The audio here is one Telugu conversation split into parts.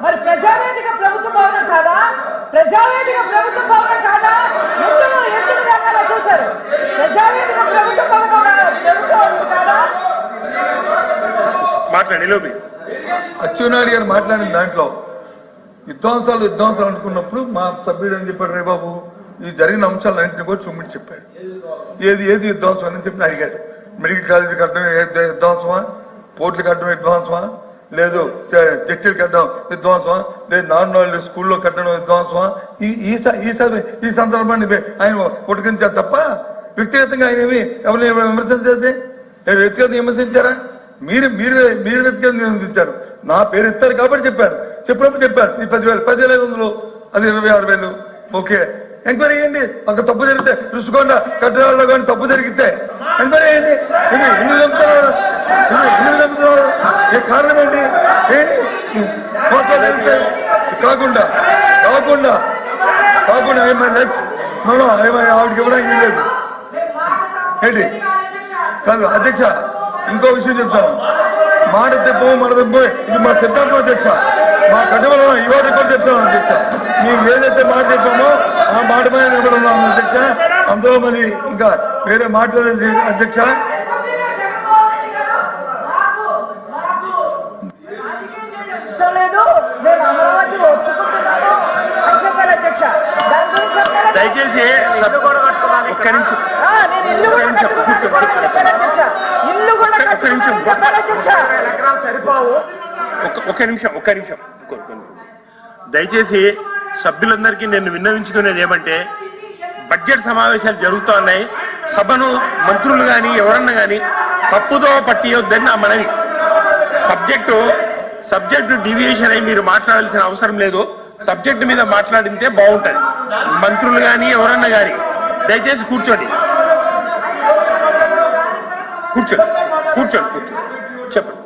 మరి ప్రజావేదిక ప్రభుత్వ భవనం కాదా? ప్రజావేదిక ప్రభుత్వ భవనం కాదా? ఎందుకు రంగాలో చూశారు? ప్రజావేదిక ప్రభుత్వ భవనం కాదా? మాట్లాడి లోపి అచ్చెన్నాయుడు గారు మాట్లాడిన దాంట్లో విధ్వంసాలు అనుకున్నప్పుడు మా సభ్యుడు ఏం చెప్పాడు, రే బాబు ఈ జరిగిన అంశాలన్నింటినీ కూడా చూమిటి చెప్పాడు. ఏది విధ్వంసం అని చెప్పి అడిగాడు. మెడికల్ కాలేజీ కట్టడం విధ్వంసమా, పోర్టులు కట్టడం విధ్వంసమా, లేదు జట్టీలు కట్టడం విధ్వంసమా, లేదు నార్మల్ స్కూల్లో కట్టడం విధ్వంసమా? ఈ సందర్భాన్ని ఆయన పుట్టుకించారు తప్ప వ్యక్తిగతంగా ఆయన ఏమి ఎవరిని విమర్శించేది? వ్యక్తిగతంగా విమర్శించారా? మీరు వ్యక్తిగతంగా విమర్శించారు. నా పేరు ఇస్తారు కాబట్టి చెప్పారు. చెప్పినప్పుడు చెప్పారు ఈ 10,000 10,500 అది 26,000. ఓకే, ఎంక్వైరీ చేయండి. అక్కడ తప్పు జరిగితే రుషికొండ కట్టడాల్లో కానీ తప్పు జరిగితే ఎంక్వైరీ చేయండి. ఎందుకు చెప్తున్నారు? ఏ కారణం ఏంటి? కాకుండా ఆవిడకి ఇవ్వడానికి లేదు ఏంటి? కాదు అధ్యక్ష, ఇంకో విషయం చెప్తాను. మాట తెప్పము మన తెప్పము ఇది మా సిద్ధాంతం అధ్యక్ష. మా కట్టుబడి ఇవాటి కూడా చెప్తాను అధ్యక్ష. మేము ఏదైతే మాట చెప్పామో ఆ మాట మీద నిలబడి ఉన్నాం అధ్యక్ష. అందులో మరి ఇంకా వేరే మాట్లాడలేదు అధ్యక్ష. దయచేసి ఒక్క నిమిషం దయచేసి సభ్యులందరికీ నేను విన్నవించుకునేది ఏమంటే, బడ్జెట్ సమావేశాలు జరుగుతూ ఉన్నాయి. సభను మంత్రులు కానీ ఎవరన్నా కానీ తప్పుదో పట్టియొద్దని నా మనవి. సబ్జెక్టు డివియేషన్ అయి మీరు మాట్లాడాల్సిన అవసరం లేదు. సబ్జెక్టు మీద మాట్లాడితే బాగుంటుంది. మంత్రులు కానీ ఎవరన్నా కానీ దయచేసి కూర్చోండి చెప్పండి.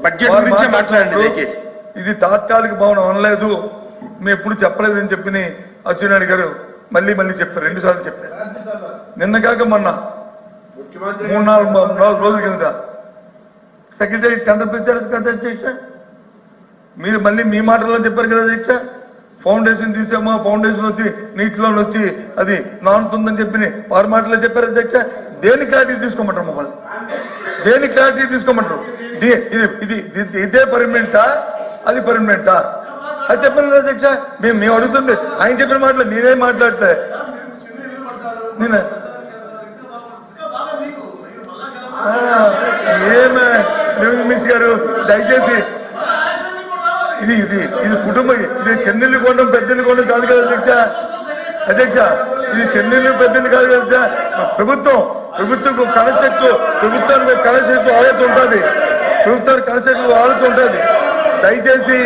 బడ్జెట్ గురించే మాట్లాడండి దయచేసి. ఇది తాత్కాలిక భవనం అనలేదు, మేము ఎప్పుడు చెప్పలేదని చెప్పి అచ్చెన్నాయుడు గారు మళ్ళీ చెప్పారు. 2 సార్లు చెప్పారు. నిన్న కాక మొన్న 3-4 రోజుల కింద సెక్రటరీ టెండర్ పిలిచారు కదా అధ్యక్ష. మీరు మళ్ళీ మీ మాటల్లో చెప్పారు కదా అధ్యక్ష. ఫౌండేషన్ తీసామో, ఫౌండేషన్ వచ్చి నీటిలో వచ్చి అది నానుతుందని చెప్పి వారి మాటలో చెప్పారు అధ్యక్ష. దేని క్లారిటీ తీసుకోమంటారు? మమ్మల్ని దేని క్లారిటీ తీసుకోమంటారు? ఇదే పర్మనెంటా, అది పర్మనెంటా? అది చెప్పండి అధ్యక్ష. మేము అడుగుతుంది ఆయన చెప్పిన మాటలు నేనేం మాట్లాడలే. నేను ఏమే మినిస్టర్ గారు దయచేసి ఇది కుటుంబం. ఇది చెన్నెల్లి కొండం పెద్దెల్లి కొండం కాదు కదా అధ్యక్ష. ఇది చెన్నెల్లి పెద్దెల్లి కాదు కదా. ప్రభుత్వం ప్రభుత్వానికి కనెక్ట్ ఆలోచన ఉంటుంది. ప్రభుత్వానికి కనెక్ట్ ఆలోచన ఉంటుంది. దయచేసి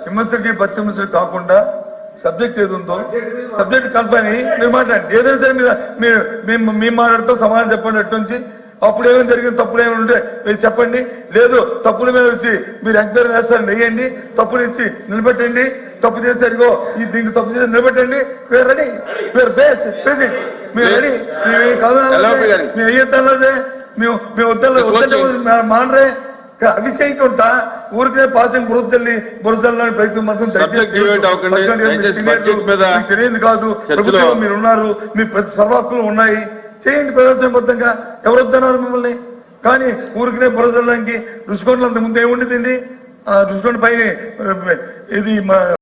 విమర్శకి పశ్చిమర్శలు కాకుండా సబ్జెక్ట్ ఏది ఉందో సబ్జెక్ట్ కన్ఫైన్ అయ్యి మీరు మాట్లాడండి. ఏదైనా సరే మీద మేము మాట్లాడుతూ సమాధానం చెప్పండి. అట్నుంచి అప్పుడు ఏమైనా జరిగింది, తప్పులు ఏమైనా ఉంటే మీరు చెప్పండి. లేదు తప్పుల మీద వచ్చి మీరు ఎంక్వైరీ వేస్తారని వేయండి. తప్పులు ఇచ్చి నిలబెట్టండి. తప్పు చేశారుగో దీనికి తప్పు చేసి నిలబెట్టండి. Wear ready, wear face president, మీరు రెడీ. మేము కాదు మేము అయ్యేద్దాంలోదే మేము వద్దంటే మానరే అవి చేయకుండా ఊరికే పాసింగ్ బురదల్లోని ప్రయత్నం మాత్రం తెలియదు కాదు. ప్రభుత్వం మీరు ఉన్నారు, మీ ప్రతి సర్వాక్కులు ఉన్నాయి, చేయండి ప్రజాస్వామ్యబద్ధంగా. ఎవరు వద్దన్నారు మిమ్మల్ని? కానీ ఊరికనే బురదల్లోకి రుషికొండలు అంత ముందు ఏముండేదండి? ఆ రుషికొండ పైన ఇది